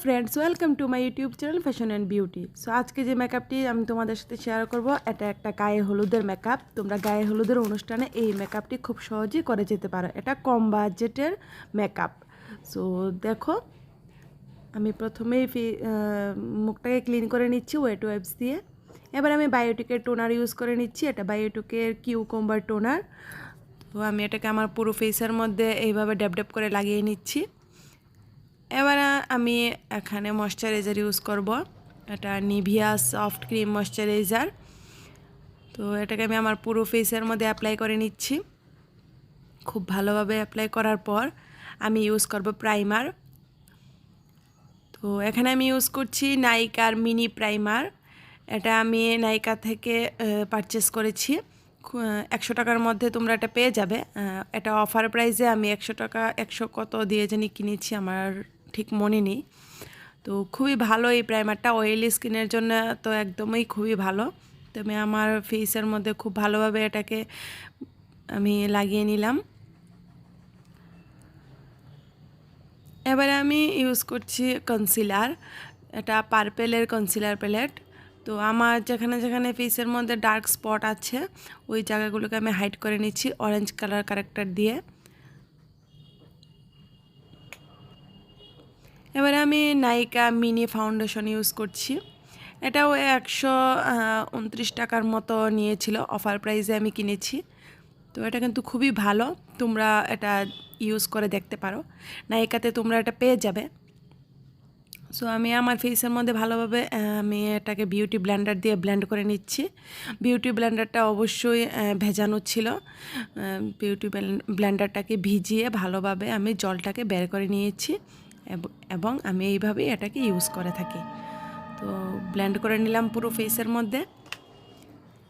Friends, welcome to my YouTube channel fashion and beauty. So আজকে যে মেকআপটি আমি তোমাদের সাথে শেয়ার করব, এটা একটা গায়ে হলুদের মেকআপ। তোমরা গায়ে হলুদের অনুষ্ঠানে এই মেকআপটি খুব সহজেই করে যেতে পারো। এটা কম বাজেটের মেকআপ। সো দেখো, আমি প্রথমেই মুখটাকে ক্লিন করে নিচ্ছি ওয়েট ওয়াইপস দিয়ে। এবার আমি বায়োটিকের টোনার ইউজ করে নিচ্ছি। এটা বায়োটিকের কিউকাম্বার টোনার। তো আমি এটাকে আমার পুরো ফেসের মধ্যে এইভাবে ড্যাব ড্যাব করে লাগিয়ে নিচ্ছি। এবার আমি এখানে ময়শ্চারাইজার ইউজ করব। এটা নিভিয়া সফট ক্রিম ময়শ্চারাইজার। তো এটাকে আমি আমার পুরো ফেসের মধ্যে অ্যাপ্লাই করে নিচ্ছি। খুব ভালোভাবে অ্যাপ্লাই করার পর আমি ইউজ করব প্রাইমার। তো এখানে আমি ইউজ করছি নাইকার মিনি প্রাইমার। এটা আমি নাইকা থেকে পারচেস করেছি। 100 টাকার মধ্যে তোমরা এটা পেয়ে যাবে। এটা অফার প্রাইসে আমি 100 টাকা 100 কত দিয়ে জানি কিনেছি, আমার ঠিক মনে নেই। তো খুবই ভালো এই প্রাইমারটা, অয়েলি স্কিনের জন্য তো একদমই খুবই ভালো। তো আমি আমার ফেসের মধ্যে খুব ভালোভাবে এটাকে আমি লাগিয়ে নিলাম। এবারে আমি ইউজ করছি কনসিলার। এটা পার্পেলের কনসিলার প্যালেট। তো আমার যেখানে যেখানে ফেসের মধ্যে ডার্ক স্পট আছে ওই জায়গাগুলোকে আমি হাইড করে নিচ্ছি অরেঞ্জ কালার কারেক্টার দিয়ে। এবারে আমি নাইকা মিনি ফাউন্ডেশন ইউজ করছি। এটাও 129 টাকার মতো নিয়েছিল, অফার প্রাইসে আমি কিনেছি। তো এটা কিন্তু খুবই ভালো, তোমরা এটা ইউজ করে দেখতে পারো, নাইকাতে তোমরা এটা পেয়ে যাবে। সো আমি আমার ফেসের মধ্যে ভালোভাবে আমি এটাকে বিউটি ব্লেন্ডার দিয়ে ব্লেন্ড করে নিচ্ছি। বিউটি ব্লেন্ডারটা অবশ্যই ভেজানো ছিল। বিউটি ব্লেন্ডারটাকে ভিজিয়ে ভালোভাবে আমি জলটাকে বের করে নিয়েছি এবং আমি এইভাবেই এটাকে ইউজ করে থাকি। তো ব্লেন্ড করে নিলাম পুরো ফেসের মধ্যে।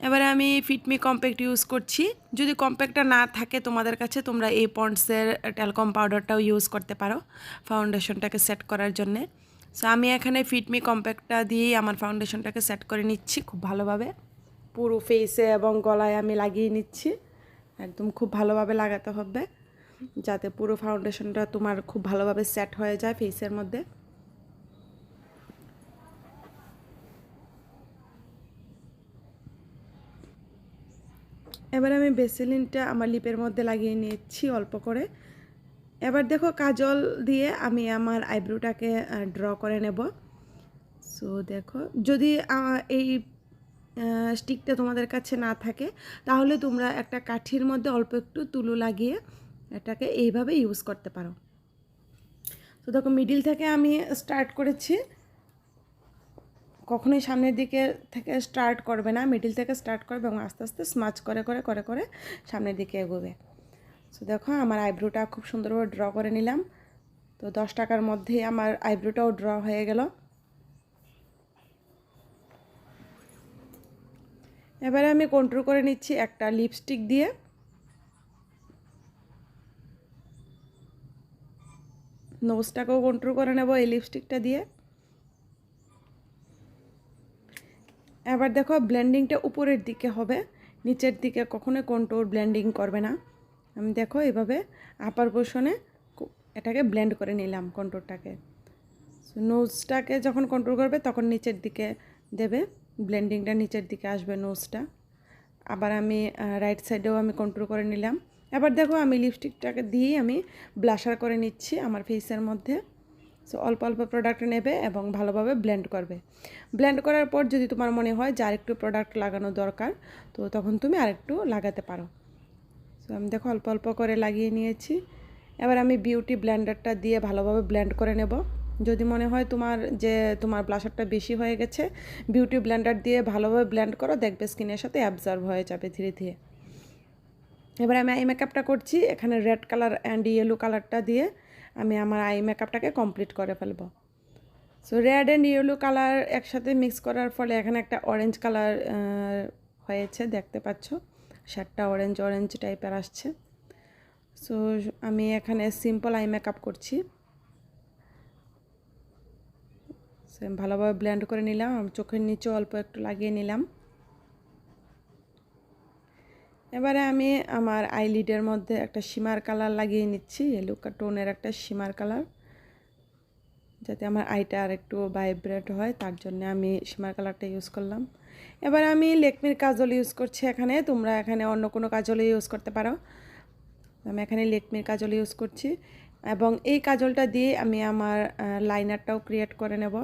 এবারে আমি ফিটমি কম্প্যাক্ট ইউজ করছি। যদি কম্প্যাক্টটা না থাকে তোমাদের কাছে, তোমরা এই পন্ডসের ট্যালকম পাউডারটাও ইউজ করতে পারো ফাউন্ডেশনটাকে সেট করার জন্যে। সো আমি এখানে ফিটমি কম্প্যাক্টটা দিয়েই আমার ফাউন্ডেশনটাকে সেট করে নিচ্ছি খুব ভালোভাবে। পুরো ফেসে এবং গলায় আমি লাগিয়ে নিচ্ছি। একদম খুব ভালোভাবে লাগাতে হবে যাতে পুরো ফাউন্ডেশনটা তোমার খুব ভালোভাবে সেট হয়ে যায় ফেসের মধ্যে। এবার আমি ভেসলিনটা আমার লিপের মধ্যে লাগিয়ে নিচ্ছি অল্প করে। এবার দেখো, কাজল দিয়ে আমি আমার আইব্রোটাকে ড্র করে নেব। সো দেখো, যদি এই স্টিকটা তোমাদের কাছে না থাকে তাহলে তোমরা একটা কাঠির মধ্যে অল্প একটু তুলো লাগিয়ে এটাকে এইভাবে ইউজ করতে পারো। তো দেখো, মিডিল থেকে আমি স্টার্ট করেছি। কখনোই সামনের দিকে থেকে স্টার্ট করবে না, মিডিল থেকে স্টার্ট করবে এবং আস্তে আস্তে স্মাচ করে করে করে করে সামনের দিকে এগোবে। সো দেখো, আমার আইব্রোটা খুব সুন্দরভাবে ড্র করে নিলাম। তো 10 টাকার মধ্যেই আমার আইব্রোটাও ড্র হয়ে গেল। এবারে আমি কন্ট্রোল করে নিচ্ছি একটা লিপস্টিক দিয়ে। নোজটাকেও কন্ট্রোল করে নেব এই লিপস্টিকটা দিয়ে। এবার দেখো, ব্লেন্ডিংটা উপরের দিকে হবে, নিচের দিকে কখনোই কন্ট্রোল ব্লেন্ডিং করবে না। আমি দেখো এভাবে আপার পোর্শনে এটাকে ব্লেন্ড করে নিলাম কন্ট্রোলটাকে। নোজটাকে যখন কন্ট্রোল করবে তখন নিচের দিকে দেবে, ব্লেন্ডিংটা নিচের দিকে আসবে নোজটা। আবার আমি রাইট সাইডেও আমি কন্ট্রোল করে নিলাম। এবার দেখো, আমি লিপস্টিকটাকে দিয়েই আমি ব্লাশার করে নিচ্ছি আমার ফেসের মধ্যে। সো অল্প অল্প প্রোডাক্ট নেবে এবং ভালোভাবে ব্লেন্ড করবে। ব্লেন্ড করার পর যদি তোমার মনে হয় যে আরেকটু প্রোডাক্ট লাগানো দরকার, তো তখন তুমি আরেকটু লাগাতে পারো। সো আমি দেখো অল্প অল্প করে লাগিয়ে নিয়েছি। এবার আমি বিউটি ব্লেন্ডারটা দিয়ে ভালোভাবে ব্লেন্ড করে নেব। যদি মনে হয় তোমার ব্লাশারটা বেশি হয়ে গেছে, বিউটি ব্লেন্ডার দিয়ে ভালোভাবে ব্লেন্ড করো, দেখবে স্কিনের সাথে অ্যাবজর্ব হয়ে যাবে ধীরে ধীরে। এবার আমি আই মেকআপটা করছি। এখানে রেড কালার অ্যান্ড ইয়েলো কালারটা দিয়ে আমি আমার আই মেকআপটাকে কমপ্লিট করে ফেলব। So red and yellow colour একসাথে মিক্স করার ফলে এখানে একটা অরেঞ্জ কালার হয়েছে, দেখতে পাচ্ছ শার্টটা অরেঞ্জ অরেঞ্জ টাইপের আসছে। সো আমি এখানে সিম্পল আই মেকআপ করছি। ভালোভাবে ব্লেন্ড করে নিলাম, চোখের নিচে অল্প একটু লাগিয়ে নিলাম। এবারে আমি আমার আইলিডের মধ্যে একটা শিমার কালার লাগিয়ে নিচ্ছি, ইয়েলো টোনের একটা শিমার কালার। যাতে আমার আইটা আর একটু ভাইব্রেট হয়, তার জন্য আমি শিমার কালারটা ইউজ করলাম। এবার আমি লেকমির কাজল ইউজ করছি এখানে, তোমরা এখানে অন্য কোনো কাজল ইউজ করতে পারো। আমি এখানে লেকমির কাজল ইউজ করছি এবং এই কাজলটা দিয়ে আমি আমার লাইনারটাও ক্রিয়েট করে নেব।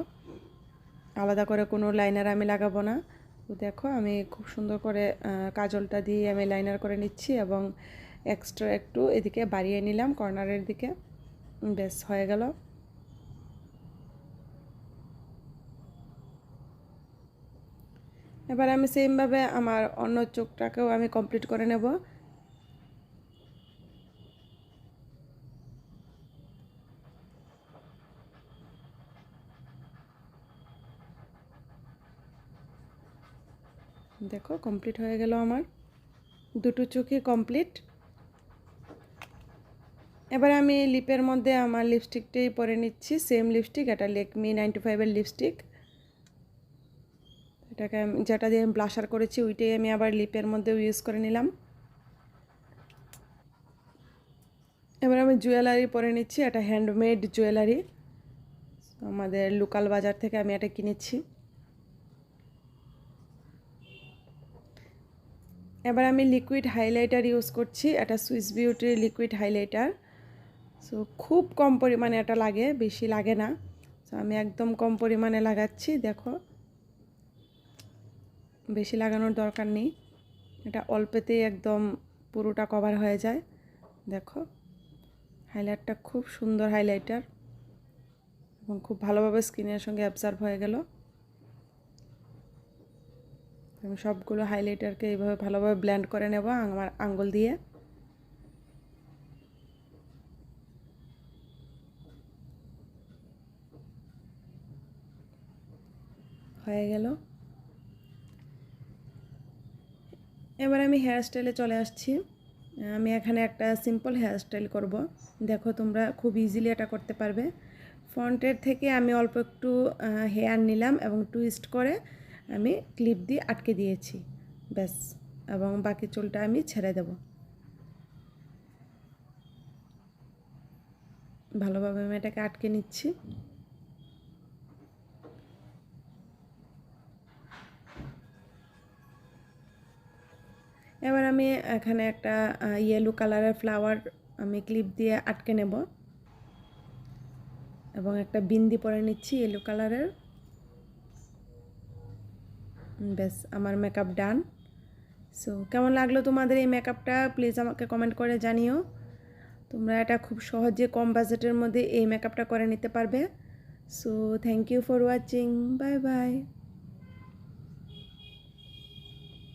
আলাদা করে কোনো লাইনার আমি লাগাবো না। তো দেখো আমি খুব সুন্দর করে কাজলটা দিয়ে আমি লাইনার করে নিচ্ছি এবং এক্সট্রা একটু এদিকে বাড়িয়ে নিলাম কর্নারের দিকে। বেশ হয়ে গেল। এবার আমি সেমভাবে আমার অন্য চোখটাকেও আমি কমপ্লিট করে নেব। দেখো কমপ্লিট হয়ে গেল আমার দুটো চোখই কমপ্লিট। এবার আমি লিপের মধ্যে আমার লিপস্টিকটাই পরে নিচ্ছি, সেম লিপস্টিক, এটা লেকমি 95-এর লিপস্টিক। এটাকে যেটা দিয়ে আমি ব্লাশার করেছি ওইটাই আমি আবার লিপের মধ্যেও ইউজ করে নিলাম। এবার আমি জুয়েলারি পরে নিচ্ছি, এটা হ্যান্ডমেড জুয়েলারি, আমাদের লোকাল বাজার থেকে আমি এটা কিনেছি। এবার আমি লিকুইড হাইলাইটার ইউজ করছি, এটা সুইস বিউটির লিকুইড হাইলাইটার। সো খুব কম পরিমাণে এটা লাগে, বেশি লাগে না। সো আমি একদম কম পরিমাণে লাগাচ্ছি। দেখো বেশি লাগানোর দরকার নেই, এটা অল্পতেই একদম পুরোটা কভার হয়ে যায়। দেখো হাইলাইটটা খুব সুন্দর হাইলাইটার এবং খুব ভালোভাবে স্কিনের সঙ্গে অ্যাবজর্ব হয়ে গেল। আমি সবগুলো হাইলাইটারকে এইভাবে ভালোভাবে ব্লেন্ড করে নেব আমার আঙ্গুল দিয়ে। হয়ে গেল। এবার আমি হেয়ার স্টাইলে চলে আসছি। আমি এখানে একটা সিম্পল হেয়ার স্টাইল করব। দেখো তোমরা খুব ইজিলি এটা করতে পারবে। ফ্রন্টের থেকে আমি অল্প একটু হেয়ার নিলাম এবং টুইস্ট করে আমি ক্লিপ দিয়ে আটকে দিয়েছি, ব্যাস। এবং বাকি চুলটা আমি ছেড়ে দেব। ভালোভাবে আমি এটাকে আটকে নিচ্ছি। এবার আমি এখানে একটা ইয়েলো কালারের ফ্লাওয়ার আমি ক্লিপ দিয়ে আটকে নেব এবং একটা বিন্দি পরে নিচ্ছি ইয়েলো কালারের। ব্যাস আমার মেকআপ ডান। সো কেমন লাগলো তোমাদের এই মেকআপটা প্লিজ আমাকে কমেন্ট করে জানিও। তোমরা এটা খুব সহজে কম বাজেটের মধ্যে এই মেকআপটা করে নিতে পারবে। So thank you for watching, bye by.